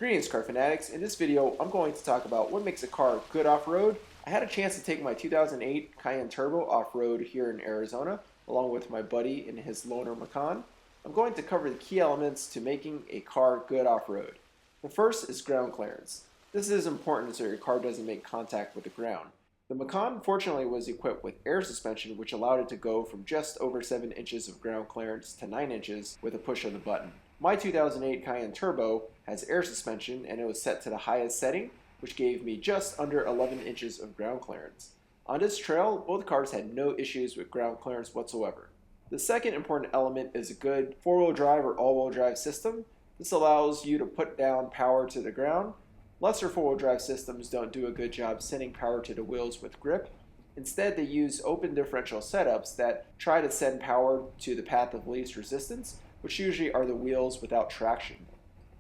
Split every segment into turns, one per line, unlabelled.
Greetings car fanatics. In this video I'm going to talk about what makes a car good off-road. I had a chance to take my 2008 Cayenne Turbo off-road here in Arizona along with my buddy in his loaner Macan. I'm going to cover the key elements to making a car good off-road. The first is ground clearance. This is important so your car doesn't make contact with the ground. The Macan fortunately was equipped with air suspension, which allowed it to go from just over 7 inches of ground clearance to 9 inches with a push of the button. My 2008 Cayenne Turbo has air suspension and it was set to the highest setting, which gave me just under 11 inches of ground clearance. On this trail, both cars had no issues with ground clearance whatsoever. The second important element is a good four-wheel drive or all-wheel drive system. This allows you to put down power to the ground. Lesser four-wheel drive systems don't do a good job sending power to the wheels with grip. Instead, they use open differential setups that try to send power to the path of least resistance, which usually are the wheels without traction.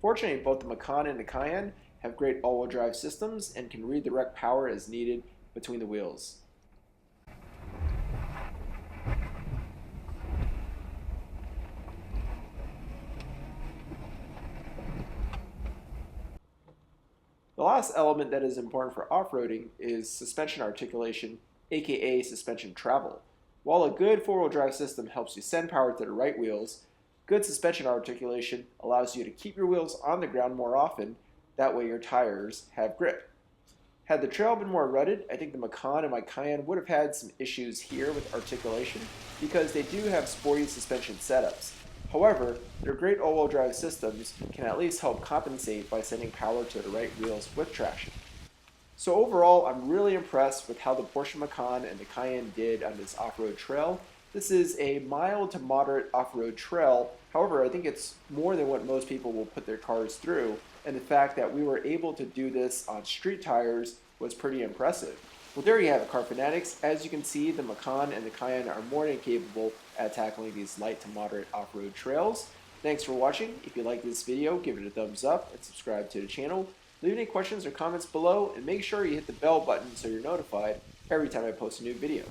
Fortunately, both the Macan and the Cayenne have great all-wheel drive systems and can redirect power as needed between the wheels. The last element that is important for off-roading is suspension articulation, aka suspension travel. While a good four-wheel drive system helps you send power to the right wheels, good suspension articulation allows you to keep your wheels on the ground more often, that way your tires have grip. Had the trail been more rutted, I think the Macan and my Cayenne would have had some issues here with articulation because they do have sporty suspension setups. However, their great all-wheel drive systems can at least help compensate by sending power to the right wheels with traction. So overall, I'm really impressed with how the Porsche Macan and the Cayenne did on this off-road trail. This is a mild to moderate off-road trail. However, I think it's more than what most people will put their cars through, and the fact that we were able to do this on street tires was pretty impressive. Well, there you have it, car fanatics. As you can see, the Macan and the Cayenne are more than capable at tackling these light to moderate off-road trails. Thanks for watching. If you like this video, give it a thumbs up and subscribe to the channel. Leave any questions or comments below, and make sure you hit the bell button so you're notified every time I post a new video.